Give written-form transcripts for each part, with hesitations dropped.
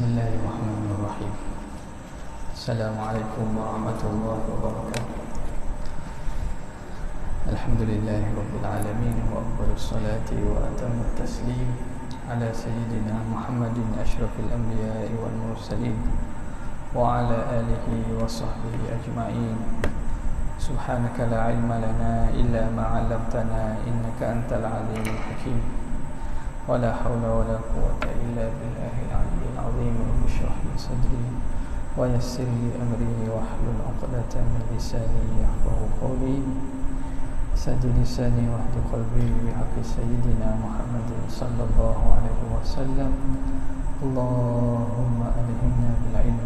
Bismillahirrahmanirrahim. Assalamualaikum warahmatullahi wabarakatuh. Alhamdulillahirabbil alamin wa afdhalus salati wa atammut taslim ala sayyidina Muhammadin asyrafil anbiya'i wal mursalin wa ala alihi wa sahbihi ajma'in. Subhanaka la ilma lana illa ma 'allamtana innaka antal alimul hakim. ولا حول ولا قوة إلا بالله العلي العظيم. رب اشرح لي صدري ويسر لي أمري واحلل عقدة من لساني يفقهوا قولي. سد لساني واهد قلبي بحق سيدنا محمد صلى الله عليه وسلم. اللهم ألهمنا بالعلم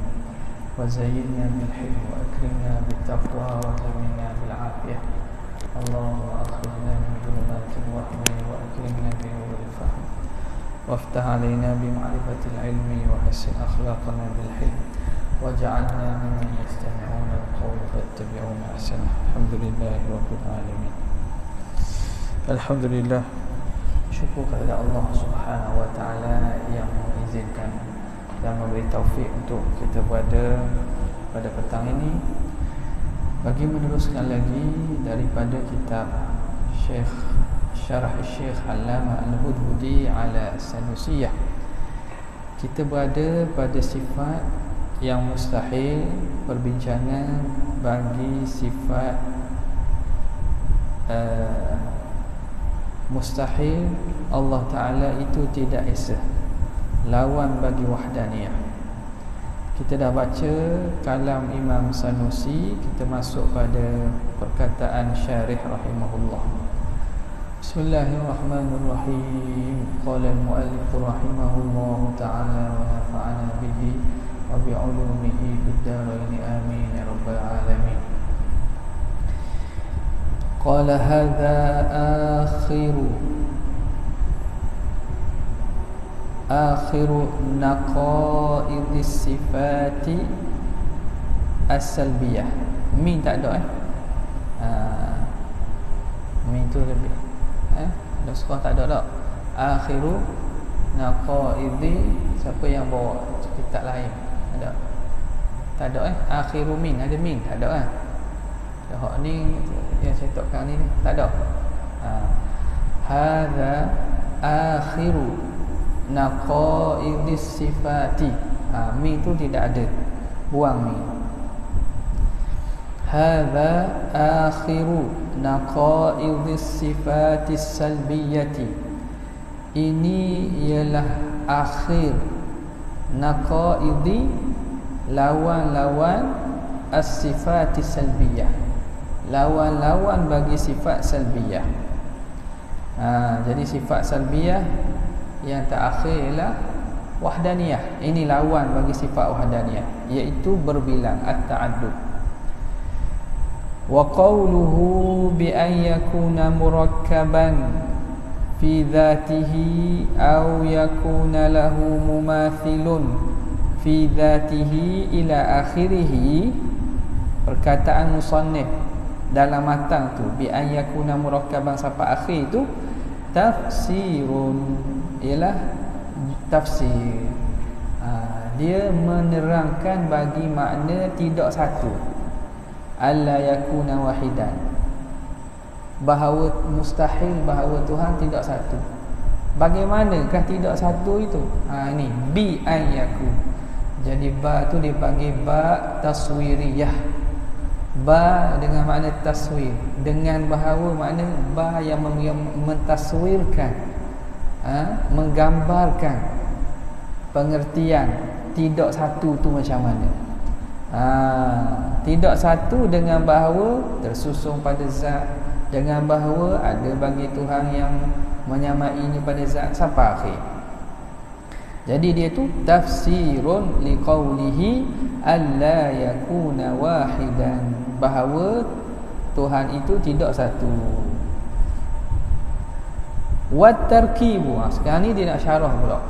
وزيننا بالحلم وأكرمنا بالتقوى وزيننا بالعافية. اللهم أخرجنا من ظلمات الوهم وأكرمنا بنور الفهم وافتح علينا بمعرفة العلم وحسن أخلاقنا بالحلم واجعلنا ممن يستمعون القول فيتبعون أحسنه. الحمد لله رب العالمين. Alhamdulillah, syukur kepada Allah Subhanahu wa taala yang mengizinkan dan memberi taufik untuk kita berada pada petang ini bagi meneruskan lagi daripada kitab Syarah Syekh Allamah Al-Hudhudi ala As-Sanusiyah. Kita berada pada sifat yang mustahil, perbincangan bagi sifat mustahil. Allah Ta'ala itu tidak esa, lawan bagi wahdaniyah. Kita dah baca kalam Imam Sanusi, kita masuk pada perkataan syarih rahimahullah. Bismillahirrahmanirrahim. Qala al-muallif rahimahullah ta'ala wa nafa'ana bihi wa bi'ulumihi fid dharain amin ya rabbal alamin. Qala hadza akhiru naqaidis sifati as-salbiyah. Min tak ada min tu lebih nuskhah tak ada tak. Akhiru naqaidi, siapa yang bawa kitab lain ada? Tak ada akhiru min, ada min tak ada kan? Hak ni yang saya letakkan ni tak ada. Hadza akhiru naqaidis sifati. Mi tu tidak ada, buang mi. Hadza akhiru naqaidis sifatis salbiyati. Ini ialah akhir naqaidi, lawan-lawan as-sifatis salbiyah, lawan-lawan bagi sifat salbiyah. Jadi sifat salbiyah yang terakhir ialah wahdaniyah. Ini lawan bagi sifat wahdaniyah, iaitu berbilang, at-ta'addud. Wa qawluhu bi an yakuna murakkaban fi dhatihi aw yakuna lahu mumathilun fi dhatihi ila akhirih. Perkataan musannif dalam matan tu bi an yakuna murakkaban sampai akhir tu tafsirun, ialah tafsir. Dia menerangkan bagi makna tidak satu, alla yakuna wahidan, bahawa mustahil bahawa Tuhan tidak satu. Bagaimanakah tidak satu itu? Ini bi an yakun. Jadi ba tu dipanggil ba taswiriyah. Ba dengan makna taswir, dengan bahawa makna ba yang mentaswirkan, menggambarkan pengertian tidak satu tu macam mana. Tidak satu dengan bahawa tersusung pada zat, dengan bahawa ada bagi Tuhan yang menyamainya pada zat sampai akhir. Jadi dia tu tafsirun liqaulihi alla yakuna wahidan, bahawa Tuhan itu tidak satu. Wat tarkibu, sekarang ni dia nak syarah pula.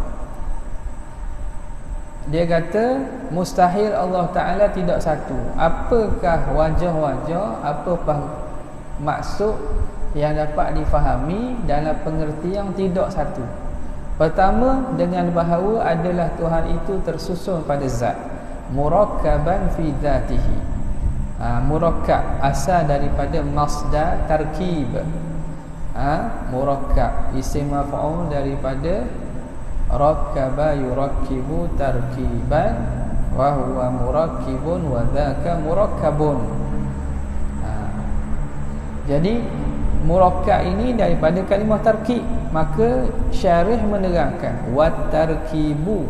Dia kata mustahil Allah Ta'ala tidak satu. Apakah wajah-wajah, apakah maksud yang dapat difahami dalam pengertian tidak satu? Pertama, dengan bahawa adalah Tuhan itu tersusun pada zat, murakkaban fi dzatihi. Murakkab asal daripada masdar tarkib. Murakkab isim maf'ul daripada rakkaba yurakkibu tarkiban wa huwa murakkibun wa dzaka murakkabun. Jadi murakkab ini daripada kalimah tarkib, maka syarih menerangkan wat tarkibu,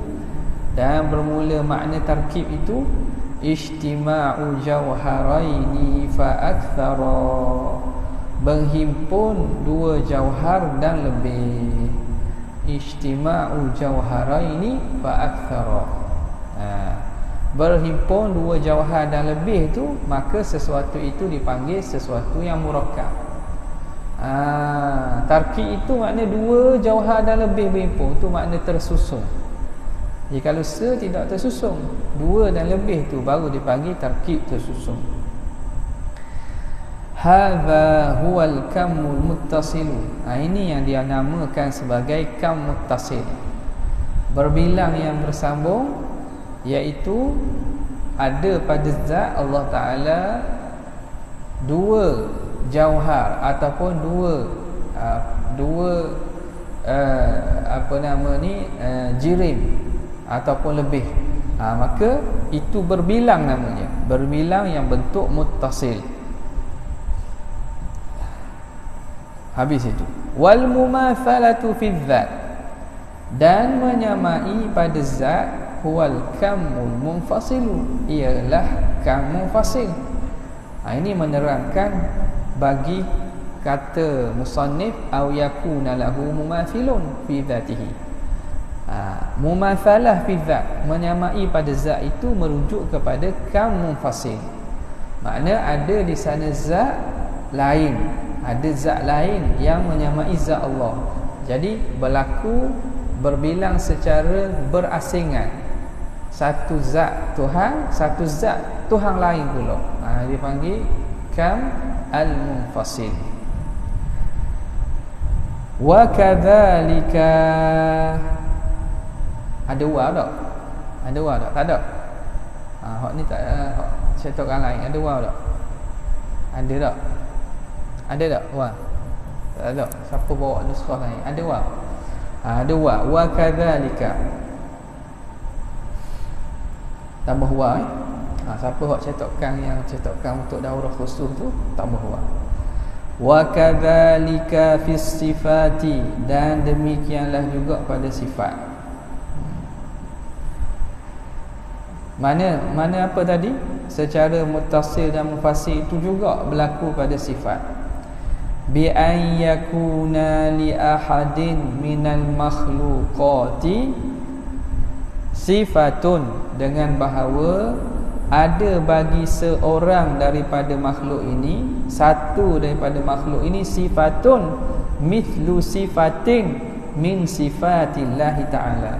dan bermula makna tarkib itu ijtima'u jauharaini fa aktsara, berhimpun dua jauhar dan lebih. Ijtima'u jauharaini fa aktsara, berhimpun dua jauhar dan lebih itu, maka sesuatu itu dipanggil sesuatu yang murakkab. Tarkib itu makna dua jauhar dan lebih berhimpun, itu makna tersusun. Jadi kalau tidak tersusun, dua dan lebih itu baru dipanggil tarkib tersusun. Hadza huwal kamul muttasilu. Ini yang dia namakan sebagai kam muttasil, berbilang yang bersambung, iaitu ada pada zat Allah Ta'ala dua jauhar ataupun dua jirim ataupun lebih, maka itu berbilang namanya, berbilang yang bentuk muttasil. Habis itu wal mumathalatu fi dzat, dan menyamai pada zat huwal kamul munfasilu, ialah kam munfasil. Ini menerangkan bagi kata musannif au yakuna lahu mumathilun fi dzatihi. Mumathalah fi dzat, menyamai pada zat itu merujuk kepada kam munfasil. Makna ada di sana zat lain, ada zat lain yang menyamai zat Allah. Jadi berlaku berbilang secara berasingan, satu zat Tuhan, satu zat Tuhan lain pula. Dipanggil kam al-munfasil. Wa kadzalika, ada wa tak? Ada wa tak? Tak ada. Hak ni tak ada. Cetakan lain ada wa tak? Ada tak? Ada tak wa? Tak ada. Siapa bawa nuskah lain? Ada wa? Ada wa. Wa kadzalika, tambah wa. Siapa hak cetakkan yang cetakkan untuk daurah khusus tu, tambah wa. Wa kadzalika fis sifati, dan demikianlah juga pada sifat. Mana apa tadi? Secara muttasil dan munfasil itu juga berlaku pada sifat. Bi an yakuna li ahadin minal makhluqati sifatun, dengan bahawa ada bagi seorang daripada makhluk ini, satu daripada makhluk ini, sifatun mithlu sifatin min sifatillahi ta'ala,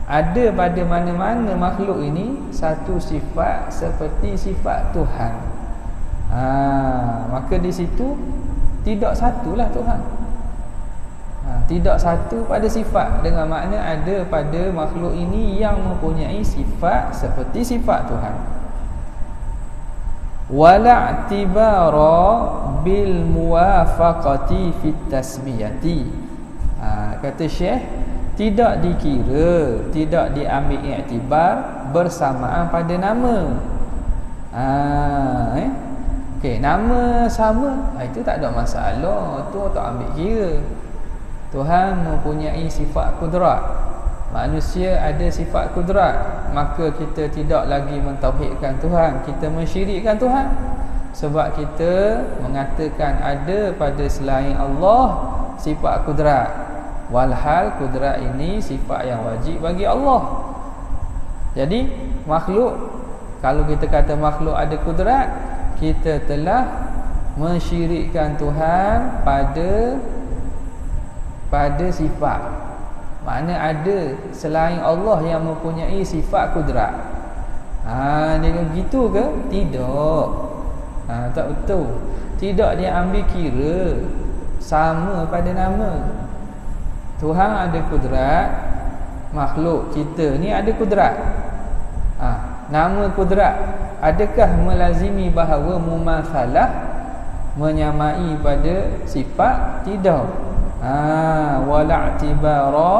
ada pada mana-mana makhluk ini satu sifat seperti sifat Tuhan. Maka di situ tidak satulah Tuhan. Tidak satu pada sifat, dengan makna ada pada makhluk ini yang mempunyai sifat seperti sifat Tuhan. Wala i'tibara bil muwafaqati fit tasmiyati. Kata Syekh, tidak dikira, tidak diambil iktibar bersamaan pada nama. Okey, nama sama, itu tak ada masalah, tu tak ambil kira. Tuhan mempunyai sifat kudrat, manusia ada sifat kudrat, maka kita tidak lagi mentauhidkan Tuhan, kita mensyirikkan Tuhan. Sebab kita mengatakan ada pada selain Allah sifat kudrat, walhal kudrat ini sifat yang wajib bagi Allah. Jadi makhluk, kalau kita kata makhluk ada kudrat, kita telah mensyirikkan Tuhan pada sifat. Makna ada selain Allah yang mempunyai sifat kudrat. Dia gitu ke? Tidak. Tak betul. Tidak dia ambil kira sama pada nama. Tuhan ada kudrat, makhluk kita ni ada kudrat. Nama kudrat adakah melazimi bahawa mumatsalah menyamai pada sifat? Tidak. Wala i'tibara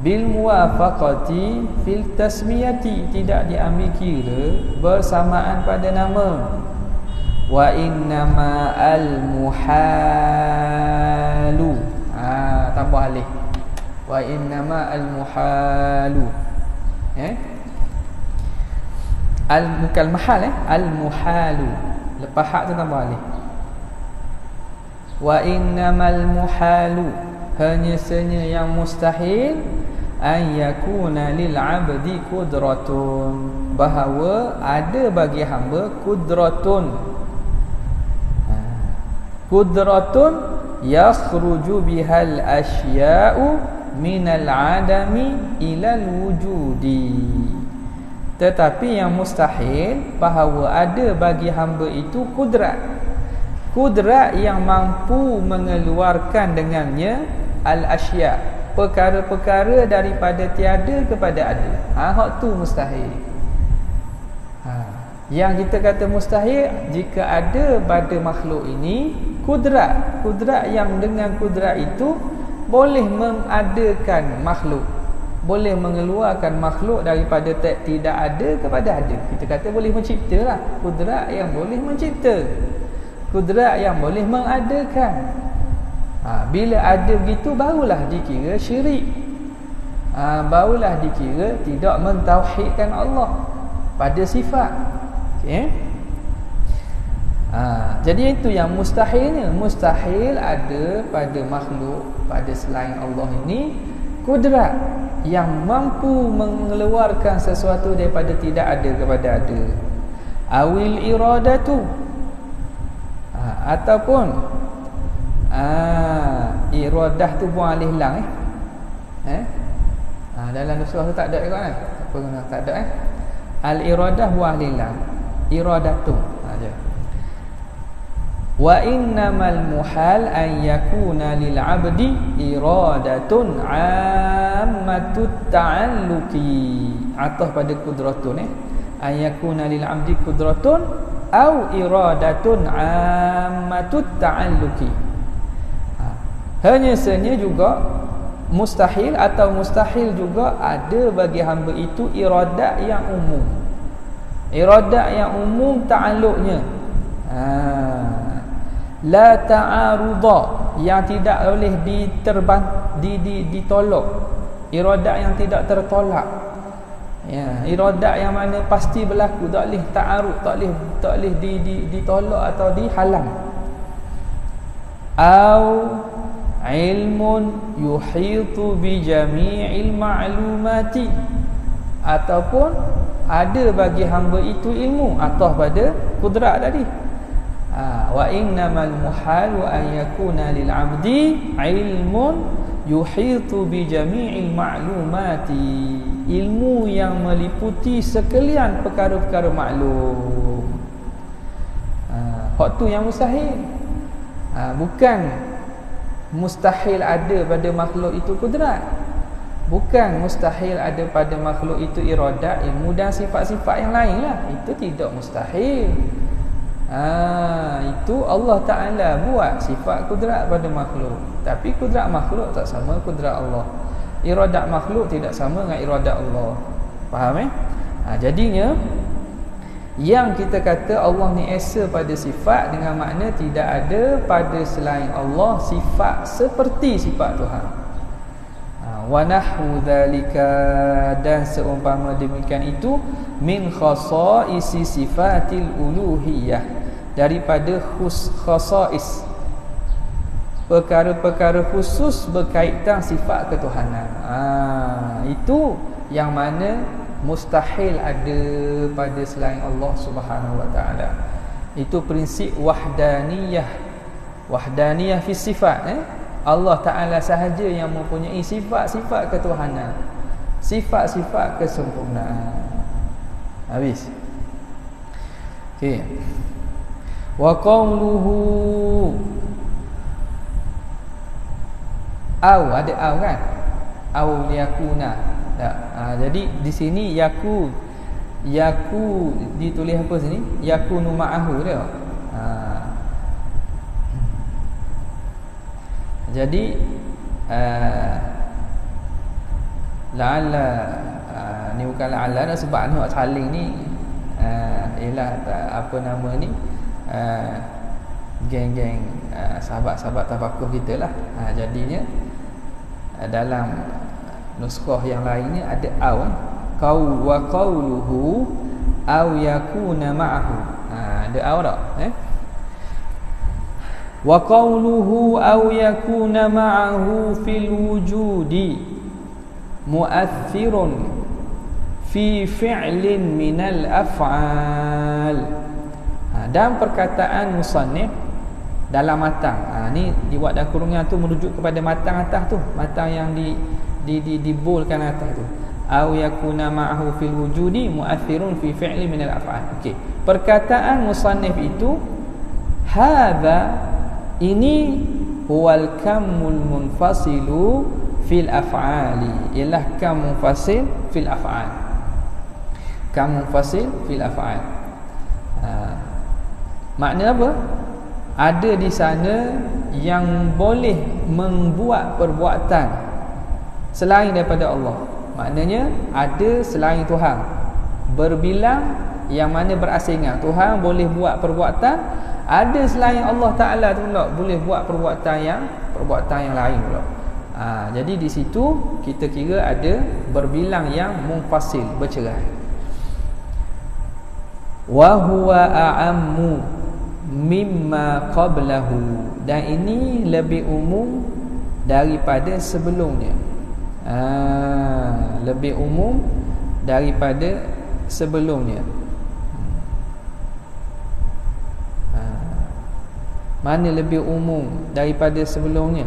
bil muwafaqati fil tasmiyati, tidak diambil kira bersamaan pada nama. Wa innama al muhalu, tambah alif. Wa innama al muhalu, bukan mahal, al muhalu, lepas hak tu tambah alif. Wa innamal muhalu, hanya senya yang mustahil, an yakuna lil abdi kudratun, bahawa ada bagi hamba kudratun. Kudratun yakhruju bihal asya'u minal adami ilal wujudi. Tetapi yang mustahil, bahawa ada bagi hamba itu kudrat, kudrat yang mampu mengeluarkan dengannya al-asya', perkara-perkara daripada tiada kepada ada. Hak tu mustahil. Yang kita kata mustahil, jika ada pada makhluk ini kudrat, kudrat yang dengan kudrat itu boleh mengadakan makhluk, boleh mengeluarkan makhluk daripada tidak ada kepada ada. Kita kata boleh mencipta lah. Kudrat yang boleh mencipta, kudrat yang boleh mengadakan. Bila ada begitu, barulah dikira syirik, barulah dikira tidak mentauhidkan Allah pada sifat. Jadi itu yang mustahilnya. Mustahil ada pada makhluk, pada selain Allah ini, kudrat yang mampu mengeluarkan sesuatu daripada tidak ada kepada ada. Awil iradatu, ataupun iradah tu buang alih lam. Dalam surah tu tak ada kan? Apa guna tak ada al iradah buang alih lam, iradatu aja. Wa innamal muhal an yakuna lil abdi iradatun ammatut ta'alluqi, atah pada kudratun an yakuna lil abdi kudratun au iradatun ammatut ta'alluqi. Hanya saja juga mustahil, atau mustahil juga ada bagi hamba itu iradat yang umum, iradat yang umum ta'alluqnya. La ta'aruda, yang tidak boleh ditolak, iradat yang tidak tertolak. Iradat yang mana pasti berlaku, tak boleh ta'arud, tak boleh ditolak atau dihalang. Au ilmun yuhitu bi jami'il ma'lumati, ataupun ada bagi hamba itu ilmu, atau pada kudrat tadi. Wa innamal muhal wa an yakuna lil 'abdi ilmun yuhitu bi jami'il ma'lumati, ilmu yang meliputi sekalian perkara-perkara maklum. Hak tu yang mustahil. Bukan mustahil ada pada makhluk itu kudrat, bukan mustahil ada pada makhluk itu iradat, ilmu dan sifat-sifat yang lain lah. Itu tidak mustahil. Itu Allah Ta'ala buat sifat kudrat pada makhluk, tapi kudrat makhluk tak sama kudrat Allah, iradat makhluk tidak sama dengan iradat Allah. Faham jadinya yang kita kata Allah ni esa pada sifat, dengan makna tidak ada pada selain Allah sifat seperti sifat Tuhan. Wa nahwu dzalika, dan seumpama demikian itu, min khasaisi sifatil uluhiyah, daripada khasais, perkara-perkara khusus berkaitan sifat ketuhanan. Itu yang mana mustahil ada pada selain Allah Subhanahu wa taala. Itu prinsip wahdaniyah, wahdaniyah fi sifat. Allah Ta'ala sahaja yang mempunyai sifat-sifat ketuhanan, sifat-sifat kesempurnaan. Habis. Okey. Wa qawluhu Au, ada au kan? Au yakuna. Tak. Jadi di sini yaku ditulis apa sini? Yakunu ma'ahu dia. Jadi la'alla ni bukan la'alla dah, sebab ni saling ni ialah apa nama ni, geng-geng sahabat-sahabat tafakuh kita lah. Jadinya dalam nuskah yang lain ni ada aw, wa qawluhu aw yakuna ma'ahu. Ada aw tak? Wa qawluhu aw yakuna ma'ahu fil wujudi mu'athirun fi fi'lin minal af'al. Dan perkataan musannif dalam matang, ni dibuat dalam kurungan tu merujuk kepada matang atas tu, matang yang dibolkan atas tu. Aw yakuna ma'ahu fil wujudi mu'athirun fi fi'lin minal af'al. Okey, perkataan musannif itu hadza, ini huwal kamul munfasilu fil af'ali, ialah kam munfasil fil af'al. Kam munfasil fil af'al. Makna apa? Ada di sana yang boleh membuat perbuatan selain daripada Allah. Maknanya ada selain Tuhan, berbilang yang mana berasingan. Tuhan boleh buat perbuatan, ada selain Allah Ta'ala tu pula boleh buat perbuatan yang lain pula. Jadi di situ kita kira ada berbilang yang munfasil, bercerai. Wa huwa a'ammu mimma qablahu, dan ini lebih umum daripada sebelumnya. Lebih umum daripada sebelumnya. Mana lebih umum daripada sebelumnya?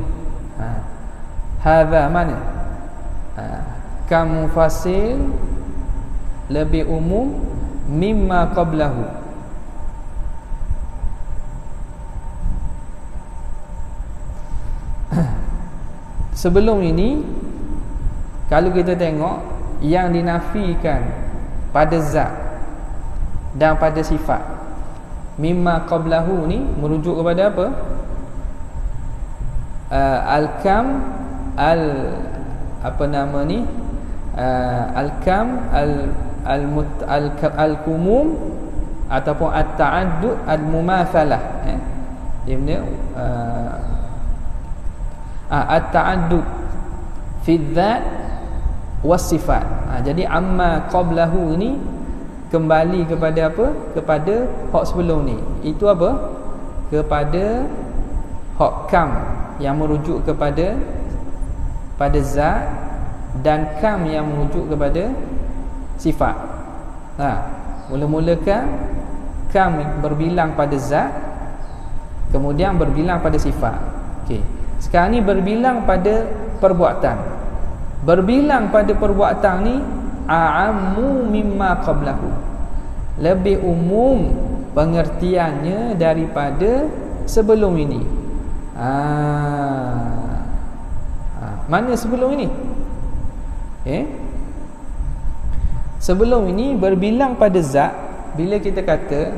Hadza mana? Kam mufasil lebih umum mimma qablahu. Sebelum ini kalau kita tengok yang dinafikan pada zat dan pada sifat, mimma qablahu ni merujuk kepada apa? Al-kam apa nama ni? Al-kam al-kumum ataupun at-ta'addud al-mumathalah. Dia punya at-ta'addud fi dzat was sifat. Jadi amma qablahu ni kembali kepada apa? Kepada hak sebelum ni. Itu apa? Kepada hak kam yang merujuk kepada zat, dan kam yang merujuk kepada sifat. Mula-mula kan kam berbilang pada zat, kemudian berbilang pada sifat. Okey. Sekarang ni berbilang pada perbuatan. Berbilang pada perbuatan ni a'ammu mimma qablahu, lebih umum pengertiannya daripada sebelum ini. Mana sebelum ini? Sebelum ini berbilang pada zat. Bila kita kata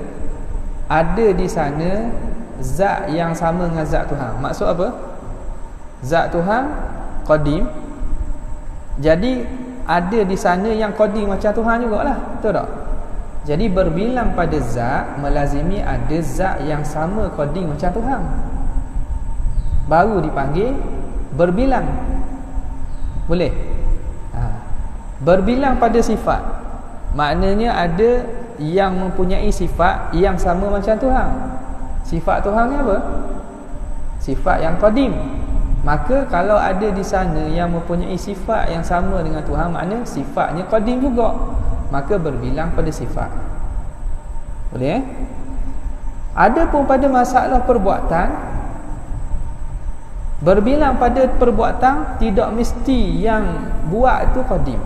ada di sana zat yang sama dengan zat Tuhan, maksud apa? Zat Tuhan qadim, jadi ada di sana yang qadim macam Tuhan jugalah, betul tak? Jadi berbilang pada zat melazimi ada zat yang sama qadim macam Tuhan, baru dipanggil berbilang. Boleh? Berbilang pada sifat, maknanya ada yang mempunyai sifat yang sama macam Tuhan. Sifat Tuhan ni apa? Sifat yang qadim. Maka kalau ada di sana yang mempunyai sifat yang sama dengan Tuhan, makna sifatnya qadim juga, maka berbilang pada sifat. Boleh? Ada pun pada masalah perbuatan, berbilang pada perbuatan tidak mesti yang buat itu qadim.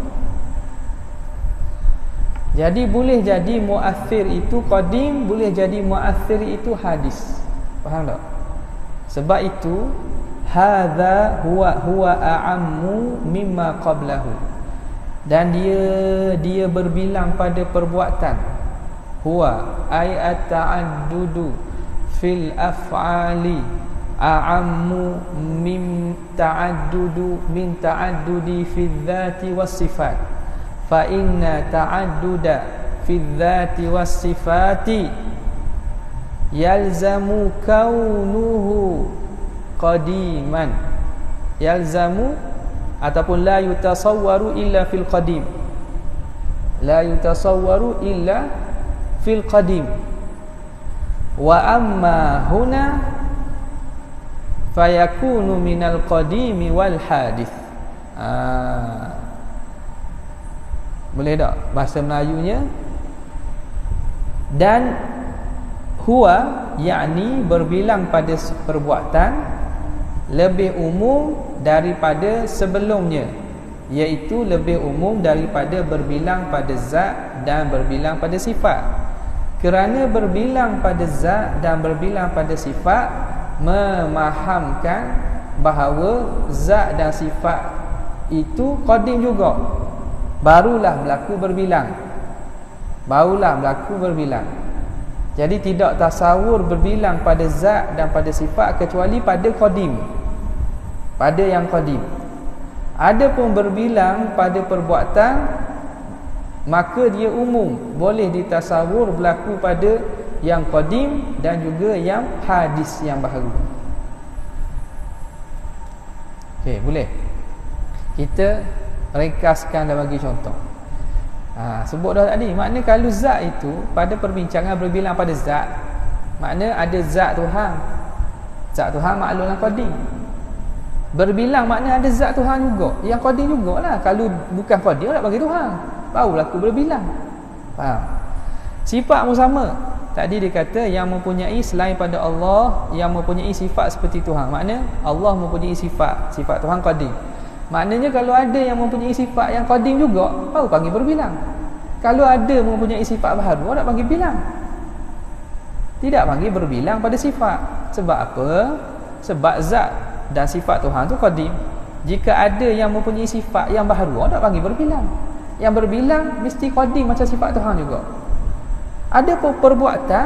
Jadi boleh jadi muathir itu qadim, boleh jadi muathir itu hadis. Faham tak? Sebab itu hadza huwa a'ammu mimma qablahu, dan dia berbilang pada perbuatan. Huwa ay at-ta'addudu fil af'ali a'ammu min ta'addudi fi dzati was sifat, fa inna ta'adduda fi dzati was sifati yalzamu kaunuhu qadiman, yalzamu ataupun la yutasawwaru illa fil qadim, la yutasawwaru illa fil qadim. Wa amma huna fayakunu minal qadimi wal hadith. Boleh tak bahasa Melayunya? Dan huwa yakni berbilang pada perbuatan lebih umum daripada sebelumnya, iaitu lebih umum daripada berbilang pada zat dan berbilang pada sifat. Kerana berbilang pada zat dan berbilang pada sifat memahamkan bahawa zat dan sifat itu qadim juga, barulah berlaku berbilang, barulah berlaku berbilang. Jadi tidak tasawur berbilang pada zat dan pada sifat kecuali pada qadim, pada yang qadim. Adapun berbilang pada perbuatan, maka dia umum, boleh ditasawur berlaku pada yang qadim dan juga yang hadis, yang baharu. Okey, boleh kita ringkaskan dan bagi contoh. Sebut dah tadi, makna kalau zat itu pada perbincangan berbilang pada zat, makna ada zat Tuhan. Zat Tuhan maklumlah qadim. Berbilang makna ada zat Tuhan juga, yang qadim jugalah. Kalau bukan qadim nak bagi Tuhan, baru berlaku berbilang. Faham? Sifat pun sama. Tadi dia kata yang mempunyai selain pada Allah, yang mempunyai sifat seperti Tuhan. Makna Allah mempunyai sifat, sifat Tuhan qadim. Maknanya kalau ada yang mempunyai sifat yang qadim juga, baru panggil berbilang. Kalau ada mempunyai sifat baharu, nak panggil bilang. Tidak panggil berbilang pada sifat. Sebab apa? Sebab zat dan sifat Tuhan tu qadim. Jika ada yang mempunyai sifat yang baharu, nak panggil berbilang. Yang berbilang mesti qadim macam sifat Tuhan juga. Ada perbuatan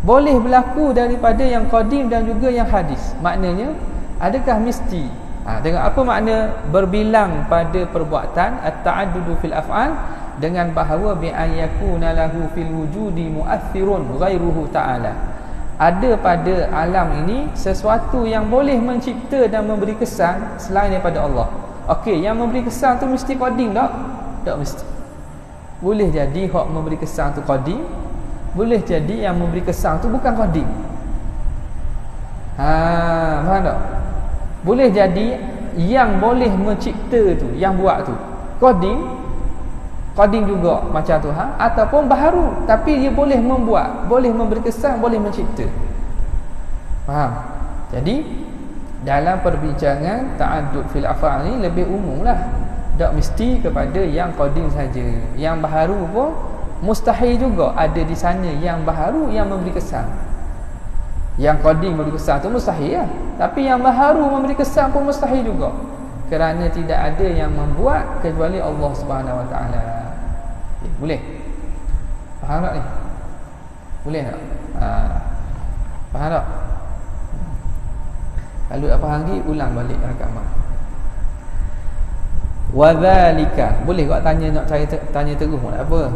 boleh berlaku daripada yang qadim dan juga yang hadis. Maknanya adakah mesti? Dengan apa makna berbilang pada perbuatan at-ta'addudu fil af'al, dengan bahawa bi an yakuna lahu fil wujudi mu'aththirun ghairuhu ta'ala. Ada pada alam ini sesuatu yang boleh mencipta dan memberi kesan selain daripada Allah. Okey, yang memberi kesan tu mesti qadim tak? Tak mesti. Boleh jadi hak memberi kesan tu qadim, boleh jadi yang memberi kesan tu bukan qadim. Faham tak? Boleh jadi yang boleh mencipta tu, yang buat tu qadim, qadim juga macam Tuhan, ataupun baharu tapi dia boleh membuat, boleh memberi kesan, boleh mencipta. Faham? Jadi dalam perbincangan ta'addud fil af'al ni lebih umumlah, tak mesti kepada yang qadim saja. Yang baharu pun mustahil juga ada di sana yang baharu yang memberi kesan. Yang qadim memberi kesan tu mustahil lah. Tapi yang baharu memberi kesan pun mustahil juga. Kerana tidak ada yang membuat kecuali Allah Subhanahu Wa Taala. Boleh? Faham tak ni? Boleh tak? Faham tak? Kalau tak faham lagi, ulang balik rakaman. Wa dzalika, boleh kau tanya, nak tanya terus pun tak apa.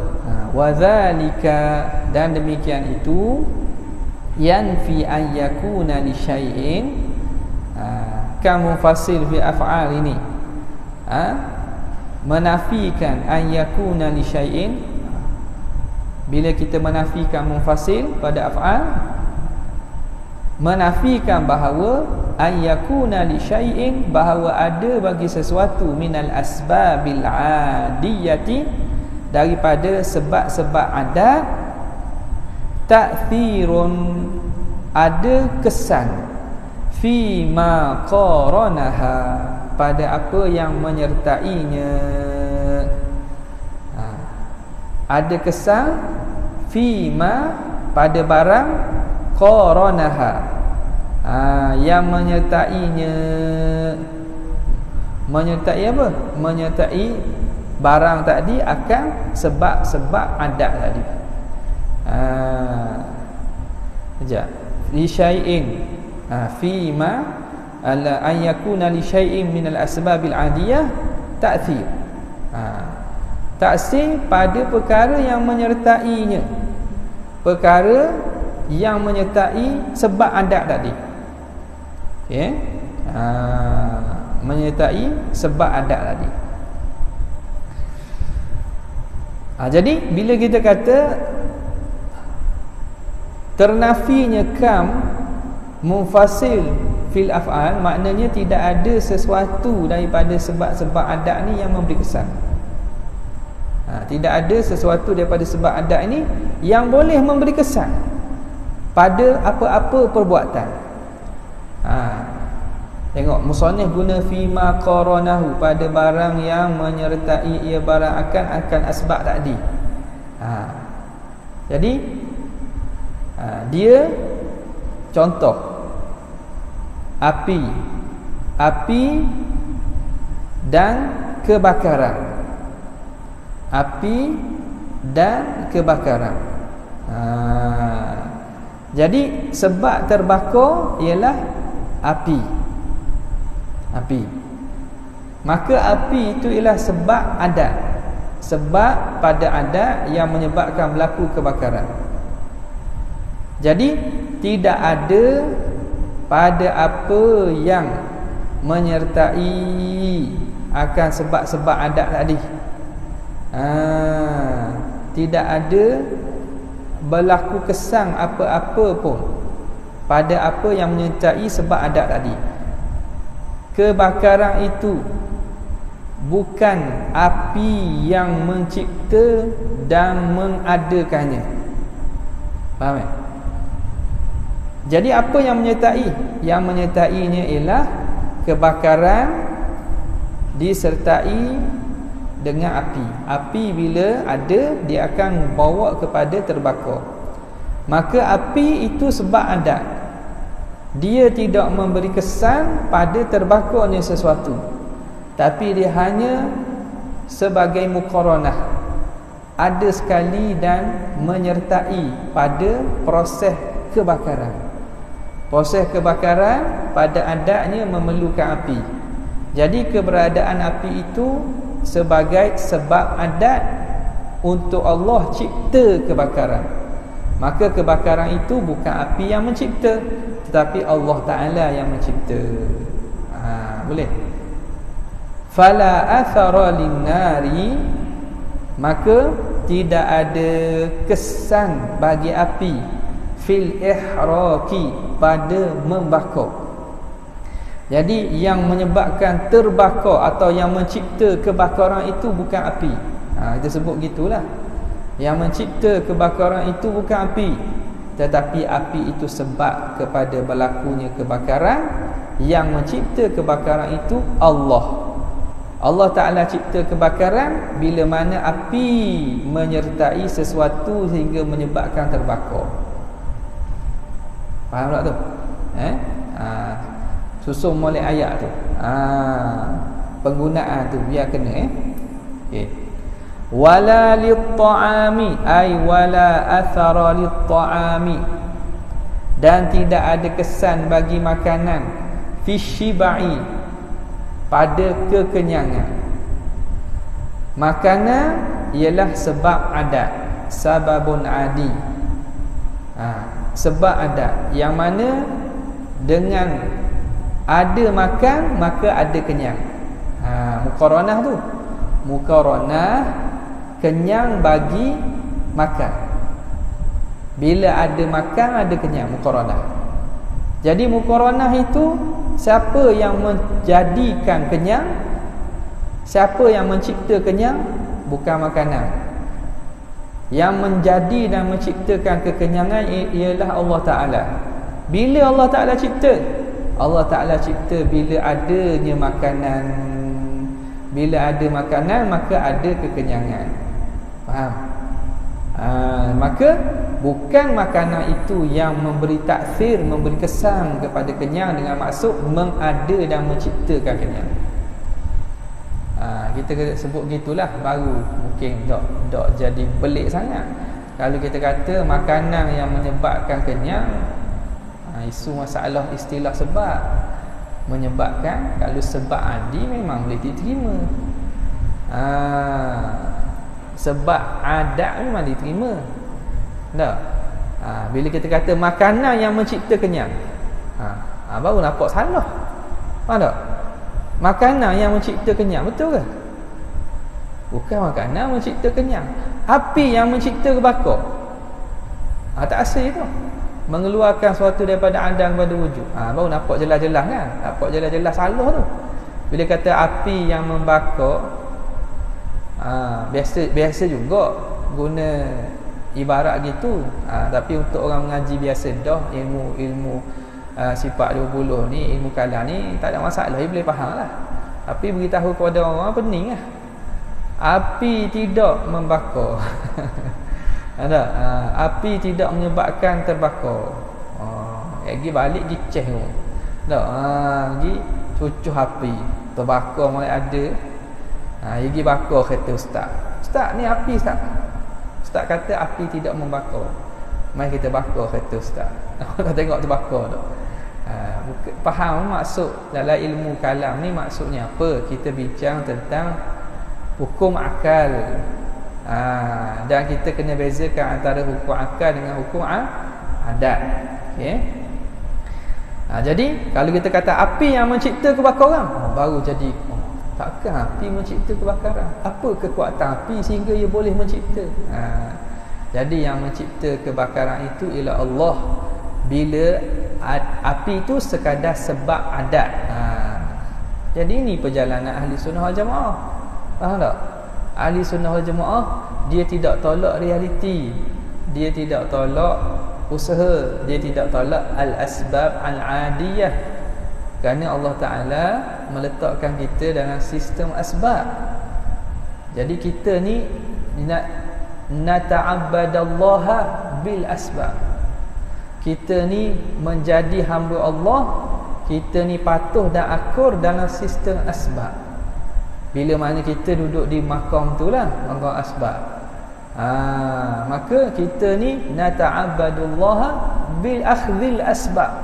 Wa dzalika, dan demikian itu yanfi an yakuna li syai'in, kamu fasil fi af'al ini, menafikan an yakuna li syai'in. Bila kita menafikan munfasil pada af'al, menafikan bahawa an yakuna li syai'in, bahawa ada bagi sesuatu minal asbabil adiyati, daripada sebab-sebab adat, ta'thirun, ada kesan, fi ma qaranaha, pada apa yang menyertainya. Ada kesan fi ma, pada barang, qaranaha, Yang menyertai apa? Menyertai barang tadi akan sebab-sebab adat tadi. Sekejap. Li syai'in fi ma an yakuna li syai'in min al-asbabil 'adiyah ta'thir. Taksir pada perkara yang menyertainya, perkara yang menyertai sebab adat tadi. Okey. Menyertai sebab adat tadi. Jadi bila kita kata ternafinya kam munfasil fil af'al, maknanya tidak ada sesuatu daripada sebab-sebab adat ni yang memberi kesan. Tidak ada sesuatu daripada sebab adat ini yang boleh memberi kesan pada apa-apa perbuatan. Tengok musannif guna fima qaranahu pada barang yang menyertai ia barang akan asbab tadi. Jadi dia contoh api dan kebakaran. Api dan kebakaran. Jadi sebab terbakar ialah api. Maka api itu ialah sebab adat. Sebab pada adat yang menyebabkan berlaku kebakaran. Jadi tidak ada pada apa yang menyertai akan sebab-sebab adat tadi. Tidak ada berlaku kesan apa-apa pun pada apa yang menyertai sebab adat tadi. Kebakaran itu bukan api yang mencipta dan mengadakannya. Faham tak? Jadi apa yang menyertai? Yang menyertainya ialah kebakaran disertai dengan api. Api bila ada, dia akan bawa kepada terbakar. Maka api itu sebab adat. Dia tidak memberi kesan pada terbakarnya sesuatu, tapi dia hanya sebagai muqaranah, ada sekali dan menyertai pada proses kebakaran. Proses kebakaran pada adatnya memerlukan api. Jadi keberadaan api itu sebagai sebab adat untuk Allah cipta kebakaran. Maka kebakaran itu bukan api yang mencipta, tetapi Allah Ta'ala yang mencipta. Boleh. Fala athara linnari, maka tidak ada kesan bagi api fil ihraqi, pada membakar. Jadi yang menyebabkan terbakar atau yang mencipta kebakaran itu bukan api. Kita sebut gitulah. Yang mencipta kebakaran itu bukan api, tetapi api itu sebab kepada berlakunya kebakaran. Yang mencipta kebakaran itu Allah. Allah Ta'ala cipta kebakaran bila mana api menyertai sesuatu sehingga menyebabkan terbakar. Faham tak tu? Susun molek ayat tu. Penggunaan tu biar kena. Okey. Wala lit-ta'ami, ay wala athara lit-ta'ami, dan tidak ada kesan bagi makanan fi syibai, pada kekenyangan. Makanan ialah sebab adat, sababun adi. Sebab adat yang mana dengan ada makan maka ada kenyang. Muqaranah tu, muqaranah kenyang bagi makan. Bila ada makan ada kenyang, muqaranah. Jadi muqaranah itu siapa yang menjadikan kenyang, siapa yang mencipta kenyang, bukan makanan. Yang menjadi dan menciptakan kekenyangan ialah Allah Ta'ala. Bila Allah Ta'ala cipta? Allah Ta'ala cipta bila adanya makanan. Bila ada makanan maka ada kekenyangan. Faham? Maka bukan makanan itu yang memberi taksir, memberi kesan kepada kenyang dengan maksud mengada dan menciptakan kenyang. Kita sebut gitulah, baru mungkin dok jadi pelik sangat. Kalau kita kata makanan yang menyebabkan kenyang, isu masalah istilah sebab menyebabkan, kalau sebab adi memang boleh diterima. Sebab adat memang diterima. Tak? Bila kita kata makanan yang mencipta kenyang, baru nampak salah. Faham tak? Makanan yang mencipta kenyang, betul ke? Bukan makanan mencipta kenyang. Api yang mencipta kebakar. Tak asal tu. Mengeluarkan sesuatu daripada adam kepada wujud. Baru nampak jelas-jelas kan? Nampak jelas-jelas salah tu. Bila kata api yang membakar, biasa juga guna ibarat gitu. Tapi untuk orang mengaji biasa dah, ilmu sifat 20 ni, ilmu kalam ni tak ada masalah, dia boleh faham lah. Tapi beritahu kepada orang pening lah. Api tidak membakar. Ada api tidak menyebabkan terbakar. Lagi balik giceh tu. Tak, lagi cucuh api terbakar mulai ada. Lagi bakar kata ustaz ni api ustaz kata api tidak membakar. Mari kita bakar kata ustaz. Kita tengok terbakar tu. Faham maksud dalam ilmu kalam ni maksudnya apa? Kita bincang tentang hukum akal. Dan kita kena bezakan antara hukum akal dengan hukum adat. Okey. Jadi kalau kita kata api yang mencipta kebakaran, baru jadi takkan api mencipta kebakaran? Apa kekuatan api sehingga ia boleh mencipta? Jadi yang mencipta kebakaran itu ialah Allah. Bila api itu sekadar sebab adat. Jadi ini perjalanan ahli sunnah wal jamaah. Faham tak? Ahli sunnah wal jamaah, dia tidak tolak realiti, dia tidak tolak usaha, dia tidak tolak al-asbab al-adiyah. Kerana Allah Ta'ala meletakkan kita dalam sistem asbab. Jadi kita ni nata'abbadallaha bil asbab. Kita ni menjadi hamba Allah, kita ni patuh dan akur dalam sistem asbab. Bila mana kita duduk di makam tu lah, makam asbab, maka kita ni nata'abbadullaha bil akhdhil asbab,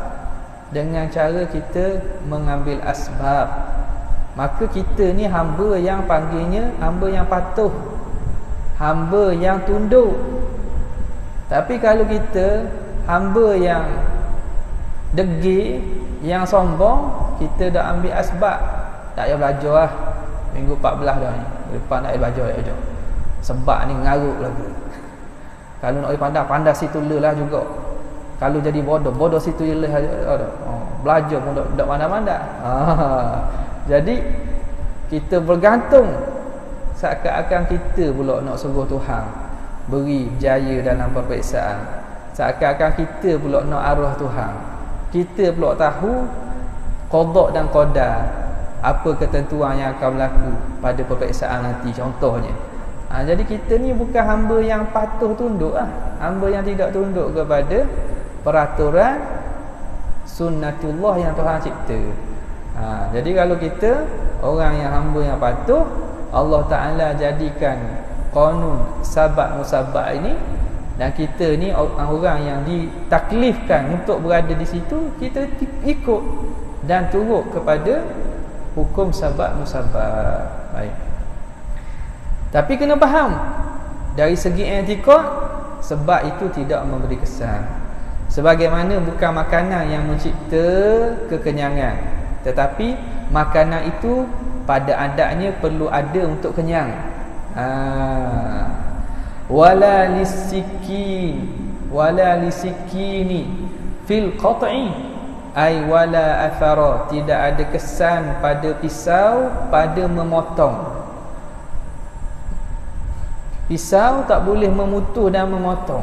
dengan cara kita mengambil asbab. Maka kita ni hamba yang panggilnya hamba yang patuh, hamba yang tunduk. Tapi kalau kita hamba yang degil, yang sombong, kita dah ambil asbab, tak payah belajar lah. Minggu 14 dah ni, depan nak belajar je. Sebab ni ngaruk lagi. Kalau nak pandai situ lelah juga. Kalau jadi bodoh situ lelah. Belajar pun tak pandai-pandai. Jadi kita bergantung, seakan-akan kita pula nak suruh Tuhan beri berjaya dalam peperiksaan. Seakan-akan kita pula nak arwah Tuhan. Kita pula tahu qada dan qadar, apa ketentuan yang akan berlaku pada peperiksaan nanti contohnya. Jadi kita ni bukan hamba yang patuh tunduk lah. Hamba yang tidak tunduk kepada peraturan sunnatullah yang Tuhan cipta. Jadi kalau kita orang yang hamba yang patuh, Allah Ta'ala jadikan qanun sabab musabab ini, dan kita ni orang yang ditaklifkan untuk berada di situ, kita ikut dan turut kepada hukum sabab musabab. Baik. Tapi kena faham, dari segi i'tiqad, sebab itu tidak memberi kesan. Sebagaimana bukan makanan yang mencipta kekenyangan, tetapi makanan itu pada adatnya perlu ada untuk kenyang. Wala lisikini fil qat'i, ay wala athara, tidak ada kesan pada pisau pada memotong. Pisau tak boleh memutus dan memotong.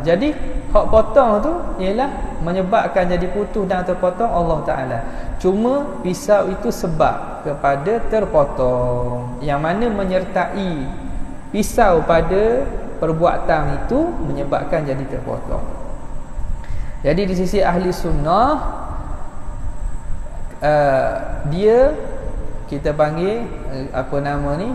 Jadi hak potong tu ialah menyebabkan jadi putus dan terpotong Allah Ta'ala. Cuma pisau itu sebab kepada terpotong, yang mana menyertai pisau pada perbuatan itu menyebabkan jadi terpotong. Jadi di sisi ahli sunnah, dia kita panggil apa nama ni,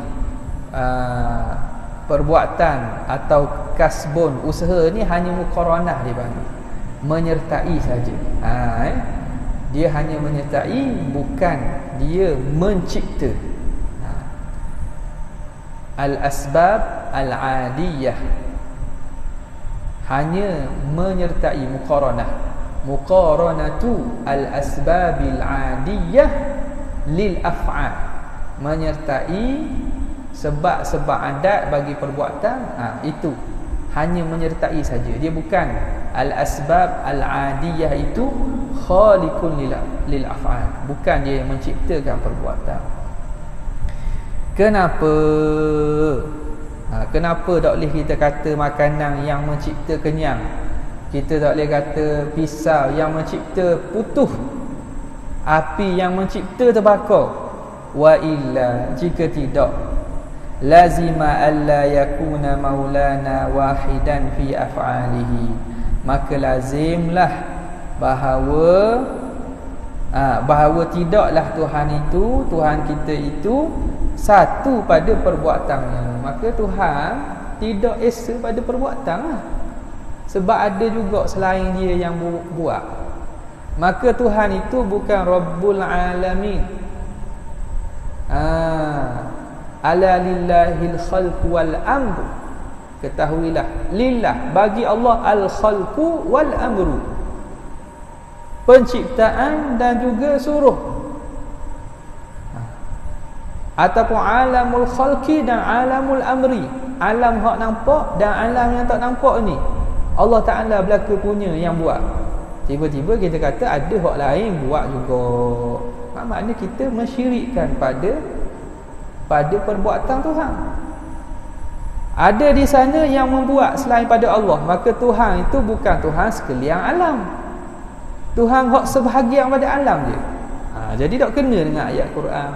perbuatan atau kasbun, usaha ni hanya muqaranah dia panggil, menyertai saja. Dia hanya menyertai, bukan dia mencipta. Al-asbab al-adiyah, hanya menyertai, muqaranatu al-asbabil adiyah lil af'al, menyertai sebab-sebab adat bagi perbuatan. Itu hanya menyertai saja, dia bukan al-asbab al-adiyah itu khaliqun lil af'al, bukan dia yang menciptakan perbuatan. Kenapa? Kenapa tak boleh kita kata makanan yang mencipta kenyang? Kita tak boleh kata pisau yang mencipta putus, api yang mencipta terbakar. Wa illa, jika tidak, lazima alla yakuna maulana wahidan fi af'alihi, maka lazimlah bahawa tidaklah Tuhan kita itu satu pada perbuatannya. Maka Tuhan tidak esa pada perbuatan lah. Sebab ada juga selain dia yang buat. Maka Tuhan itu bukan Rabbul Alamin. Ala lillahil khalqu wal amru. Ketahuilah, lillah, bagi Allah al-khalqu wal amru, penciptaan dan juga suruh. Ataupun alamul khalqi dan alamul amri, alam hak nampak dan alam yang tak nampak ni Allah Ta'ala belaka punya yang buat. Tiba-tiba kita kata ada hak lain buat juga. Maknanya kita mensyirikkan pada perbuatan Tuhan. Ada di sana yang membuat selain pada Allah, maka Tuhan itu bukan Tuhan sekalian alam. Tuhan hak sebahagian pada alam je. Jadi tak kena dengan ayat Quran,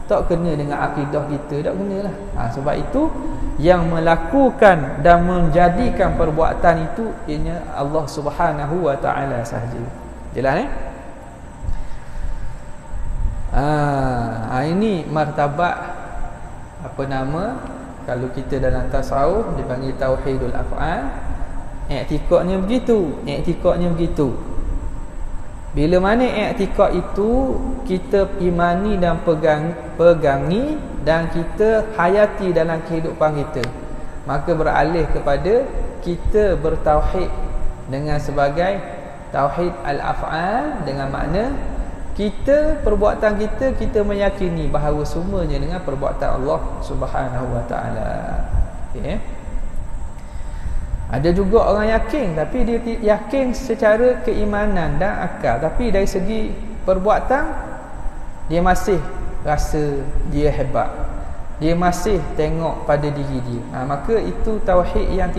tak kena dengan akidah kita, tak kenalah. Sebab itu yang melakukan dan menjadikan perbuatan itu ianya Allah Subhanahu wa taala sahaja. Jelas ini martabat apa nama, kalau kita dalam tasawuf dipanggil tauhidul af'al. I'tiqadnya begitu. Bila mana i'tiqad itu kita imani dan pegangi dan kita hayati dalam kehidupan kita, maka beralih kepada kita bertauhid dengan sebagai tauhid al-af'al, dengan makna perbuatan kita meyakini bahawa semuanya dengan perbuatan Allah Subhanahu wa taala. Okey. Ada juga orang yakin, tapi dia yakin secara keimanan dan akal, tapi dari segi perbuatan dia masih rasa dia hebat, dia masih tengok pada diri dia. Maka itu tauhid yang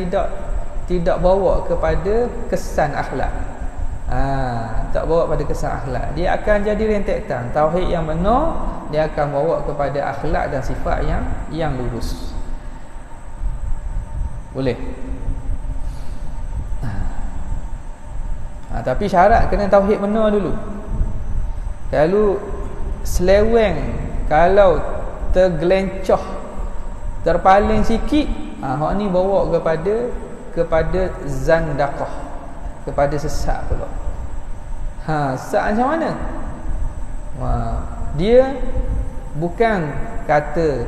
tidak bawa kepada kesan akhlak. Tak bawa pada kesan akhlak. Dia akan jadi rentetan. Tauhid yang benar dia akan bawa kepada akhlak dan sifat yang lurus. Boleh. Tapi syarat kena tauhid benar dulu. Kalau seleweng, kalau tergelencah, terpaling sikit, hak ni bawa kepada zandaqah, kepada sesat pula. Sesat macam mana? Dia bukan kata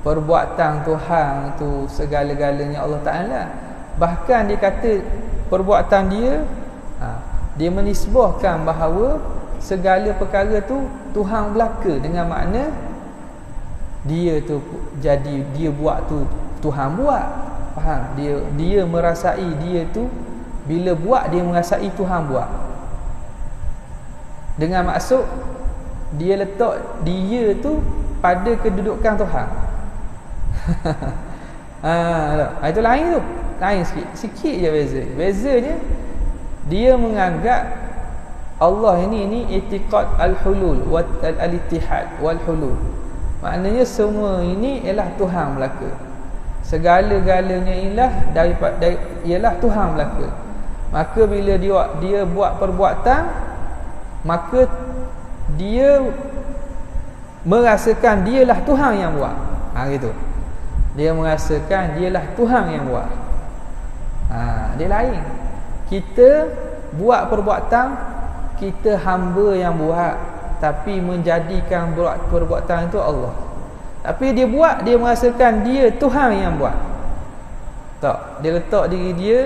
perbuatan Tuhan tu segala-galanya Allah Ta'ala. Bahkan dia kata perbuatan dia menisbahkan bahawa segala perkara tu Tuhan belaka, dengan makna dia tu jadi dia buat tu Tuhan buat. Faham? Dia merasai dia tu bila buat dia merasai Tuhan buat. Dengan maksud dia letak dia tu pada kedudukan Tuhan. Itu lain tu. Lain sikit je beza. Bezanya dia menganggap Allah ini i'tiqad al-hulul wa al-ittihad wal hulul. Maknanya semua ini ialah Tuhan belaka. segala-galanya ialah Tuhan belaka. Maka bila dia buat perbuatan, maka dia merasakan dialah Tuhan yang buat. Gitu. Dia merasakan dialah Tuhan yang buat. Dia lain. Kita buat perbuatan, kita hamba yang buat, tapi menjadikan perbuatan itu Allah. Tapi dia buat, dia merasakan dia Tuhan yang buat. Tak, dia letak diri dia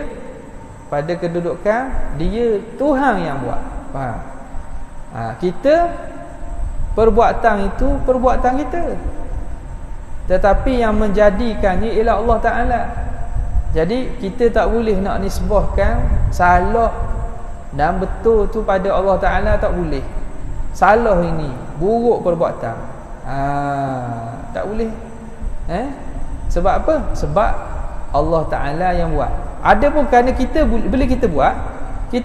pada kedudukan dia Tuhan yang buat. Faham? Kita perbuatan itu perbuatan kita, tetapi yang menjadikannya ialah Allah Ta'ala. Jadi kita tak boleh nak nisbahkan salah dan betul tu pada Allah Ta'ala, tak boleh. Salah ini, buruk perbuatan, tak boleh. Sebab apa? Sebab Allah Ta'ala yang buat. Ada pun kerana kita, bila kita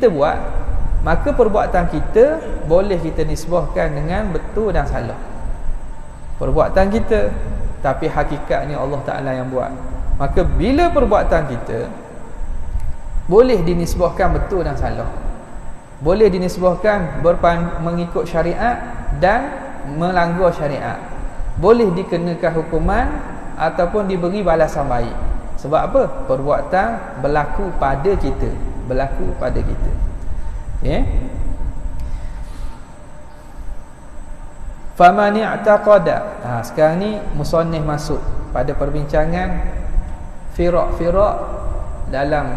buat, maka perbuatan kita boleh kita nisbahkan dengan betul dan salah. Perbuatan kita, tapi hakikatnya Allah Ta'ala yang buat. Maka bila perbuatan kita boleh dinisbahkan betul dan salah, boleh dinisbahkan mengikut syariat dan melanggar syariat, boleh dikenakan hukuman ataupun diberi balasan baik. Sebab apa? Perbuatan berlaku pada kita, faman i'taqada. Sekarang ni musannif masuk pada perbincangan firaq-firaq dalam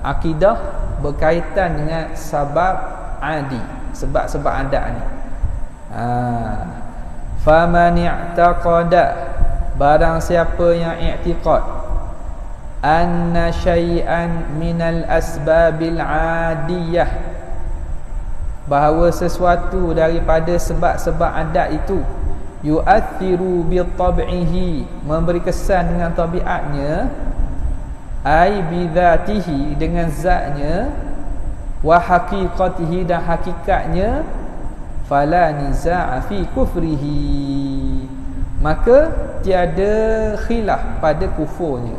akidah berkaitan dengan sebab adi, sebab-sebab adat ni. Faman i'taqada, barang siapa yang i'tiqad anna syai'an minal asbabil adiyah, bahawa sesuatu daripada sebab-sebab adat itu yu'athiru bi tab'ihi, memberi kesan dengan tabiatnya, ai bi dzatihi, dengan zatnya, wa haqiqatihi, dan hakikatnya, fala niza'a fi kufrihi, maka tiada khilaf pada kufurnya.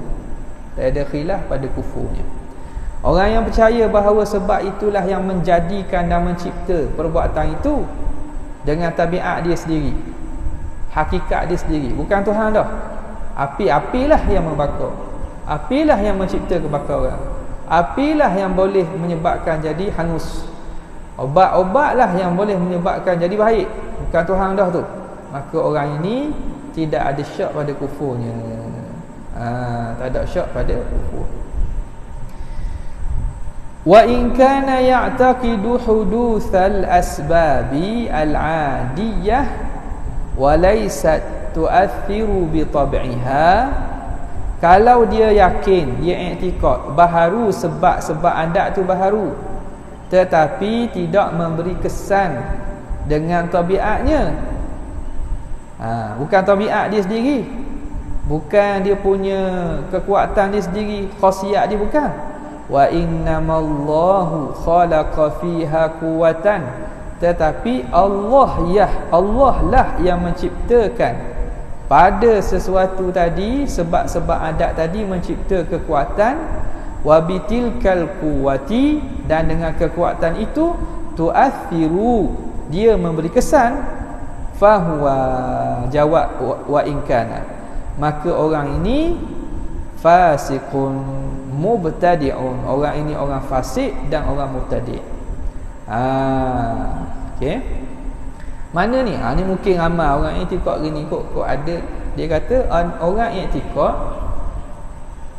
Orang yang percaya bahawa sebab itulah yang menjadikan dan mencipta perbuatan itu dengan tabiat dia sendiri, hakikat dia sendiri, bukan Tuhan dah. Api-apilah yang membakar, apilah yang mencipta kebakaran, apilah yang boleh menyebabkan jadi hangus, obat-obatlah yang boleh menyebabkan jadi baik, bukan Tuhan dah tu. Maka orang ini tidak ada syak pada kufurnya. Tak ada syak pada kufur. Wa in kana ya'taqidu hudutsal asbabi al-'adiyah wa laysat tu'athiru bi tab'iha, kalau dia yakin, dia i'tiqad baharu sebab-sebab adat tu baharu, tetapi tidak memberi kesan dengan tabiatnya. Bukan tabiat dia sendiri, bukan dia punya kekuatan dia sendiri, khasiat dia, bukan. Wa innamallahu khalaqa fiha quwwatan, tetapi Allah lah yang menciptakan pada sesuatu tadi, sebab-sebab adat tadi mencipta kekuatan. Wa bitilkal quwwati, dan dengan kekuatan itu, tu'athiru, dia memberi kesan, fahuwa, jawab wa inkana, maka orang ini fasiqun mubtadi'un, orang ini orang fasik dan orang mubtadi'. Okey. Mana ni? Ni mungkin ramai orang i'tiqad gini kok ada. Dia kata orang i'tiqad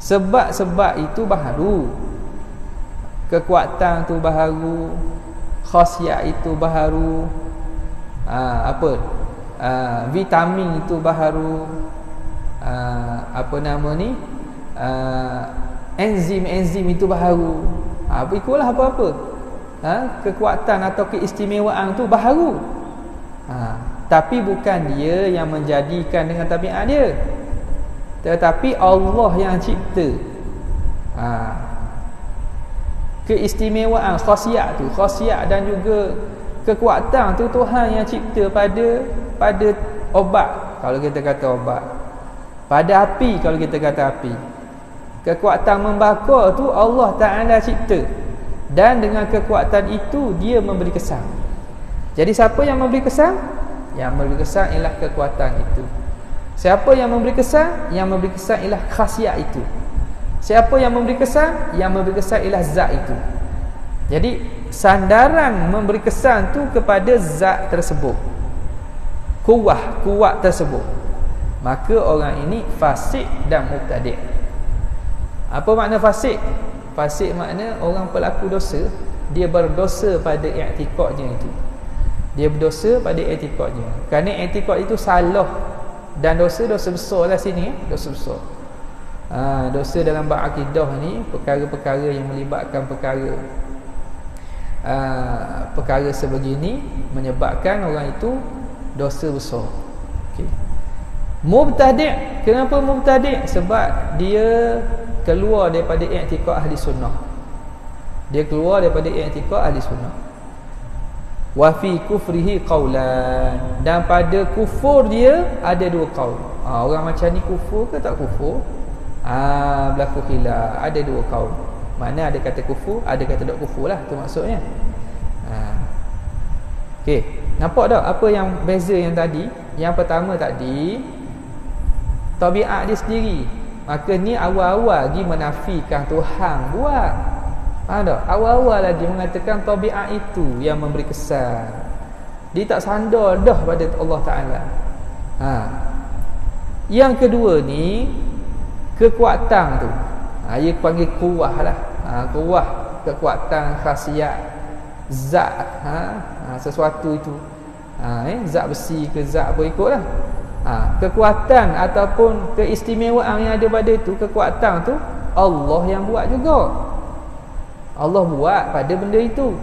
sebab-sebab itu baharu, kekuatan tu baharu, khasiat itu baharu, vitamin itu baharu, enzim itu baharu. Ikulah apa-apa. Kekuatan atau keistimewaan tu baharu. Tapi bukan dia yang menjadikan dengan tabiat dia, tetapi Allah yang cipta. Keistimewaan, khasiat dan juga kekuatan tu Tuhan yang cipta pada obat. Kalau kita kata obat, Pada api, kalau kita kata api, kekuatan membakar tu Allah Ta'ala cipta, dan dengan kekuatan itu dia memberi kesan. Jadi siapa yang memberi kesan? Yang memberi kesan ialah kekuatan itu. Siapa yang memberi kesan? Yang memberi kesan ialah khasiat itu. Siapa yang memberi kesan? Yang memberi kesan ialah zat itu. Jadi sandaran memberi kesan tu kepada zat tersebut, kuat tersebut. Maka orang ini fasik dan mubtadi'. Apa makna fasik? Fasik makna orang pelaku dosa, dia berdosa pada i'tikadnya itu. Dia berdosa pada i'tikadnya. Kerana i'tikad itu salah, dan dosa besar lah sini, dosa besar. Dosa dalam bab akidah ni perkara-perkara yang melibatkan perkara sebegini menyebabkan orang itu dosa besar. Okey. Mubtadi', kenapa mubtadi'? Sebab dia keluar daripada i'tikad ahli sunnah. Dia keluar daripada i'tikad ahli sunnah. Wa fi kufrihi qaulan, dan pada kufur dia ada dua qaul. Orang macam ni kufur ke tak kufur? Berlaku khilaf, ada dua qaul. Mana ada kata kufur, ada kata tak kufur lah, tu maksudnya. Okey, nampak tak apa yang beza yang tadi? Yang pertama tadi tabiat dia sendiri. Maka ni awal-awal lagi menafikan Tuhan buat. Faham tak? Awal-awal lagi mengatakan tabiat itu yang memberi kesan. Dia tak sandar dah pada Allah Ta'ala. Yang kedua ni kekuatan tu. Dia panggil kuah lah. Kuah, kekuatan, khasiat, zat. Sesuatu itu. Zat besi ke zat apa ikutlah. Kekuatan ataupun keistimewaan yang ada pada itu, kekuatan tu Allah yang buat juga. Allah buat pada benda itu.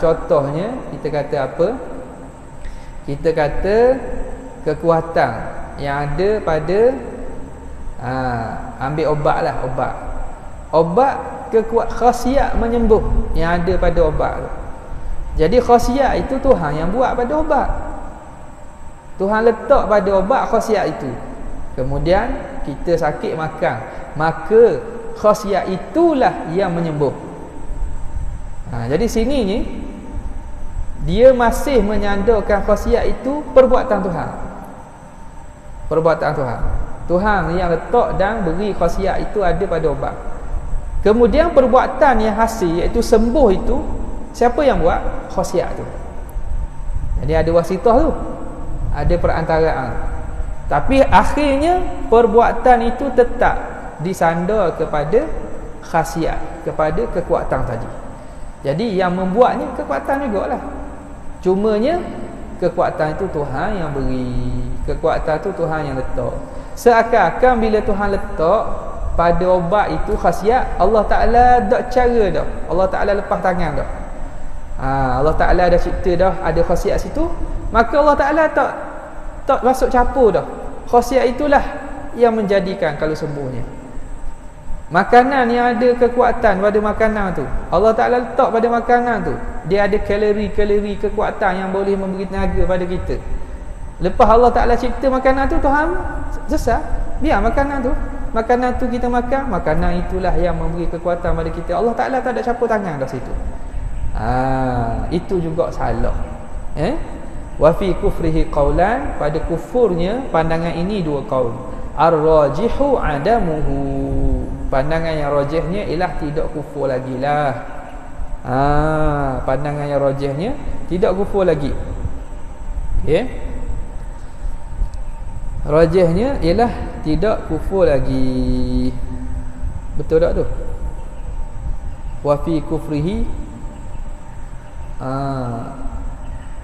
Contohnya kita kata apa? Kita kata kekuatan yang ada pada ambil obat lah, obat khasiat menyembuh yang ada pada obat tu. Jadi khasiat itu Tuhan yang buat pada obat. Tuhan letak pada obat khasiat itu. Kemudian kita sakit makan, maka khasiat itulah yang menyembuh. Jadi sini ni dia masih menyandarkan khasiat itu perbuatan Tuhan. Perbuatan Tuhan. Tuhan yang letak dan beri khasiat itu ada pada obat. Kemudian perbuatan yang hasil iaitu sembuh itu, siapa yang buat? Khasiat tu. Jadi ada wasitah tu, ada perantaraan. Tapi akhirnya perbuatan itu tetap disandar kepada khasiat, kepada kekuatan tadi. Jadi yang membuatnya kekuatan jugalah. Cumanya kekuatan itu Tuhan yang beri, kekuatan itu Tuhan yang letak. Seakan-akan bila Tuhan letak pada obat itu khasiat, Allah Ta'ala tak cara dah, Allah Ta'ala lepas tangan dah. Allah Ta'ala dah cipta dah ada khasiat situ, maka Allah Ta'ala tak masuk campur dah. Khasiat itulah yang menjadikan kalau sembuhnya. Makanan yang ada kekuatan pada makanan tu, Allah Ta'ala letak pada makanan tu, dia ada kalori-kalori kekuatan yang boleh memberi tenaga pada kita. Lepas Allah Ta'ala cipta makanan tu, Tuhan sesat, biar makanan tu kita makan, makanan itulah yang memberi kekuatan pada kita. Allah Ta'ala tak ada campur tangan dah situ. Itu juga salah. Wa fi kufrihi qaulan, pada kufurnya pandangan ini dua qaul. Ar-rajihu adamuhu, pandangan yang rajihnya ialah tidak kufur lagi lah. Pandangan yang rajihnya tidak kufur lagi. Okey, rajihnya ialah tidak kufur lagi. Betul tak tu? Wa fi kufrihi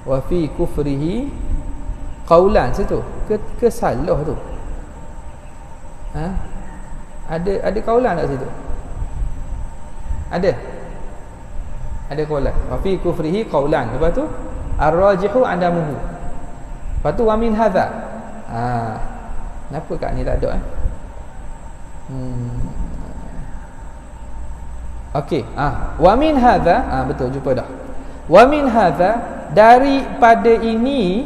wa fi kufrihi qaulan, situ ke salah tu. Ada qaulan tak situ? Ada qaulan. Wa fi kufrihi qaulan. Lepas tu ar-rajihu adamuhu. Lepas tu wa min hadza. Kenapa kat ni tak ada Okey, wa min hadza, betul, jumpa dah. Wa min hadza, daripada ini,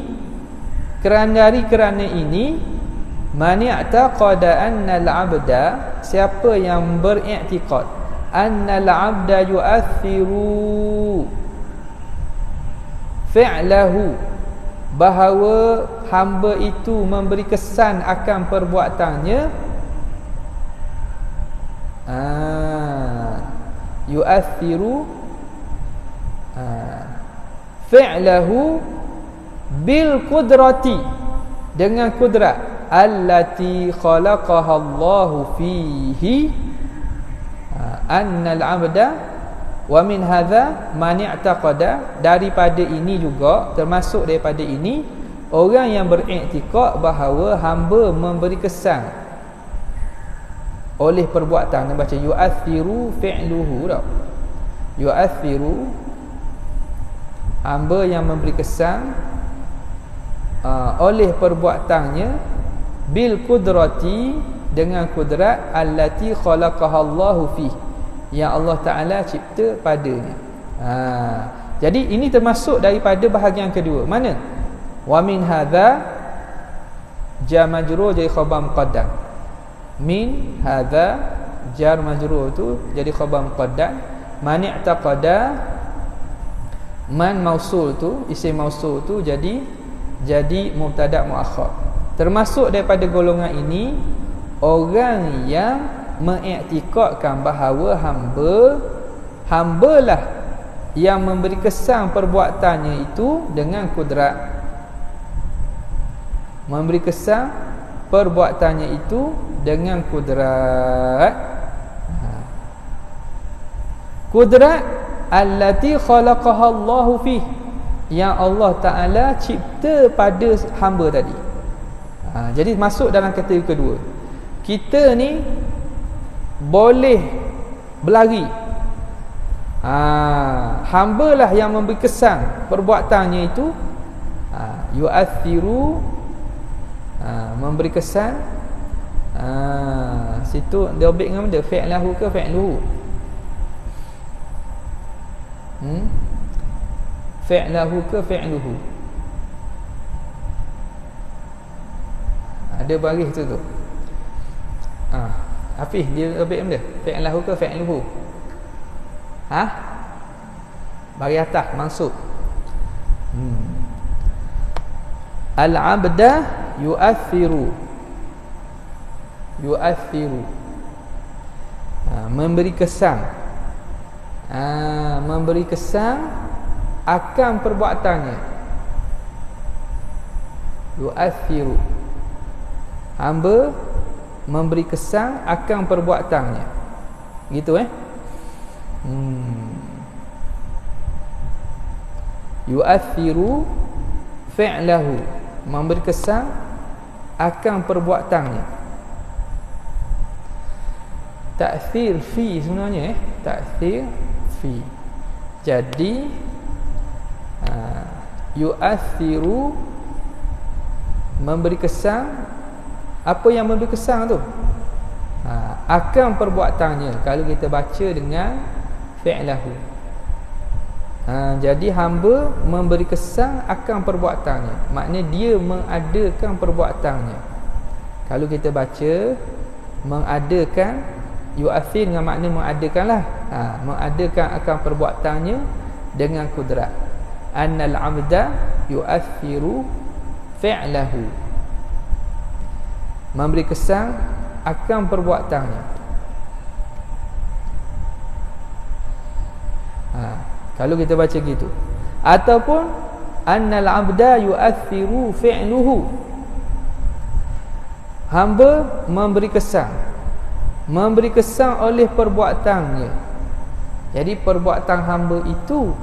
kerana ini, Man i'taqada anna al-'abda, siapa yang beriktikad anna al-'abda yu'athiru fi'lahu, bahawa hamba itu memberi kesan akan perbuatannya. Yu'athiru fi'lahu bil qudrati, dengan kudrat, allati khalaqaha Allahu fihi, annal 'abda wa min hadza man i'taqada, daripada ini juga, termasuk daripada ini orang yang beriktikad bahawa hamba memberi kesan oleh perbuatan. Dia baca yu'athiru fi'luhu tau. Yu'athiru, hamba yang memberi kesan oleh perbuatannya, bil qudrati, dengan kudrat, allati khalaqaha Allahu fi, yang Allah Ta'ala cipta padanya. Jadi ini termasuk daripada bahagian kedua. Mana? Wa min hadza jar majrur jadi khabar muqaddam. Min hadza jar majrur tu jadi khabar muqaddam. Man i'taqada, man mausul tu, isim mausul tu jadi mubtada muakhar. Termasuk daripada golongan ini orang yang mengiktikadkan bahawa hambalah yang memberi kesan perbuatannya itu dengan kudrat, memberi kesan perbuatannya itu dengan kudrat. Kudrat allati khalaqaha Allahu fi, yang Allah Ta'ala cipta pada hamba tadi. Jadi masuk dalam kategori kedua. Kita ni boleh berlari, hambalah yang memberi kesan perbuatannya itu. Yu'athiru, memberi kesan. Situ dia obek dengan benda fi'lahu ke fi'luhu? Fi'lahu ke fi'luhu? Ada baris tu. Hafiz, dia obek benda fi'lahu ke fi'luhu? Baris atas mansub. Al-'abda yu'athiru, memberi kesan, memberi kesan akan perbuatannya. Yu'athiru, hamba memberi kesan akan perbuatannya. Gitu Yu'athiru fi'lahu, memberi kesan akan perbuatannya. Ta'thir fi sebenarnya ta'thir fi. Jadi yu'athiru, memberi kesan. Apa yang memberi kesan tu? Akan perbuatannya, kalau kita baca dengan fi'lahu. Jadi hamba memberi kesan akan perbuatannya, maknanya dia mengadakan perbuatannya. Kalau kita baca mengadakan, yu'athir dengan makna mengadakanlah, mengadakan akan perbuatannya dengan kudrat. Annal 'abda yu'athiru fi'lahu, memberi kesan akan perbuatannya. Kalau kita baca gitu. Ataupun annal 'abda yu'athiru fi'luhu, hamba memberi kesan oleh perbuatannya. Jadi perbuatan hamba itu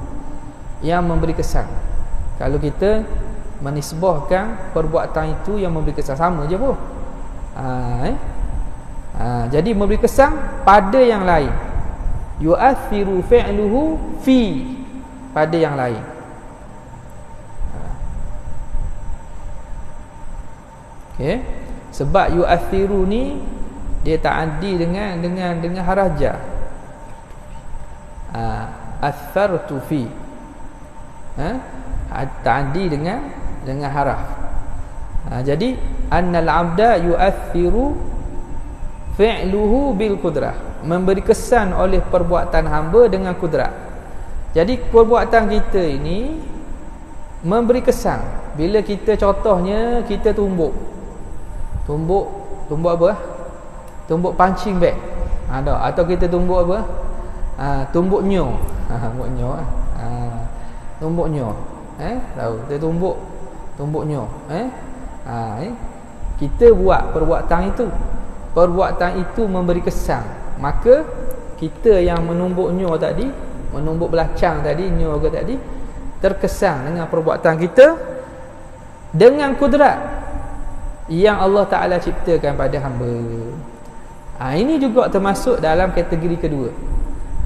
yang memberi kesan. Kalau kita menisbahkan perbuatan itu yang memberi kesan, sama je pun. Jadi memberi kesan pada yang lain. Yu'athiru fi'luhu fi, pada yang lain. Okey. Sebab yu'athiru ni dia ta'addi dengan haraf jar. Athartu fi. Ta'addi dengan haraf. Jadi annal 'abda yu'athiru fi'luhu bil qudrah, memberi kesan oleh perbuatan hamba dengan kudrat. Jadi perbuatan kita ini memberi kesan. Bila kita contohnya kita tumbuk apa? Tumbuk punching bag. Atau kita tumbuk apa? Tumbuk nyo. Tumbuk nyo. Tumbuk nyo. Tahu, kita tumbuk nyo. Kita buat perbuatan itu. Perbuatan itu memberi kesan. Maka kita yang menumbuk nyo tadi, menumbuk belacang tadi, nyo ke tadi, terkesan dengan perbuatan kita dengan kudrat yang Allah Ta'ala ciptakan pada hamba. Ini juga termasuk dalam kategori kedua.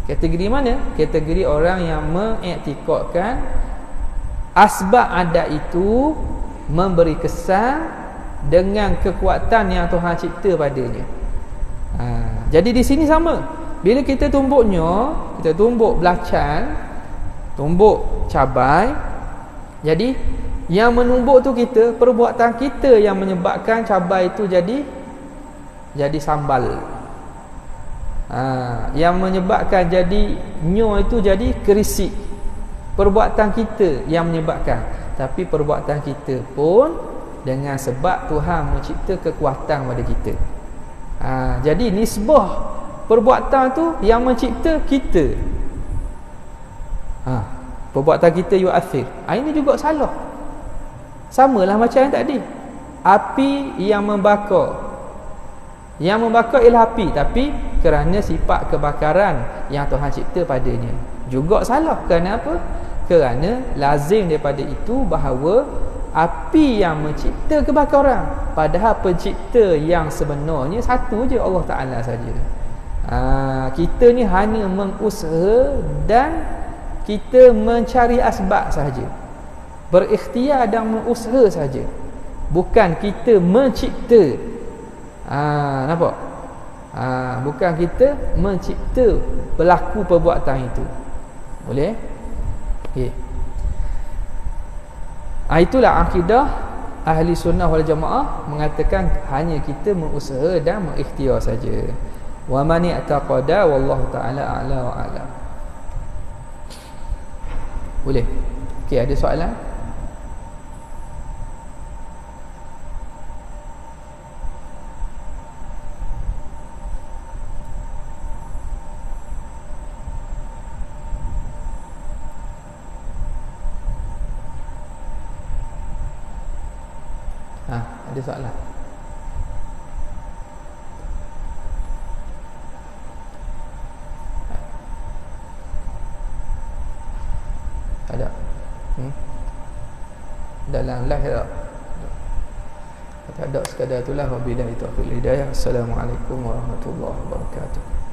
Kategori mana? Kategori orang yang mengiktikadkan asbab adat itu memberi kesan dengan kekuatan yang Tuhan cipta padanya. Jadi di sini sama. Bila kita tumbuknya, kita tumbuk belacang, tumbuk cabai. Jadi yang menumbuk tu kita, perbuatan kita yang menyebabkan cabai itu jadi sambal. Yang menyebabkan jadi nyo itu jadi kerisik. Perbuatan kita yang menyebabkan. Tapi perbuatan kita pun dengan sebab Tuhan mencipta kekuatan pada kita. Jadi nisbah perbuatan tu yang mencipta kita. Perbuatan kita yu'athir. Ini juga salah. Samalah macam yang tadi. Api yang membakar. Yang membakar ialah api, tapi kerana sifat kebakaran yang Tuhan cipta padanya. Juga salah. Kerana apa? Kerana lazim daripada itu bahawa api yang mencipta kebakaran, padahal pencipta yang sebenarnya satu je, Allah Ta'ala saja. Kita ni hanya mengusaha dan kita mencari asbab sahaja, berikhtiar dan mengusaha saja, bukan kita mencipta. Nampak? Bukan kita mencipta berlaku perbuatan itu. Boleh? Okey. Itulah akidah ahli sunnah wal jamaah, mengatakan hanya kita mengusaha dan mengikhtiar saja. Wa man i'taqada wallahu ta'ala a'la wa a'lam. Boleh? Okey, ada soalan? Ada soalan? Ada? Dalam live tak? Tak ada, sekadar itulah. Wabillahi taufiq hidayah. Assalamualaikum warahmatullahi wabarakatuh.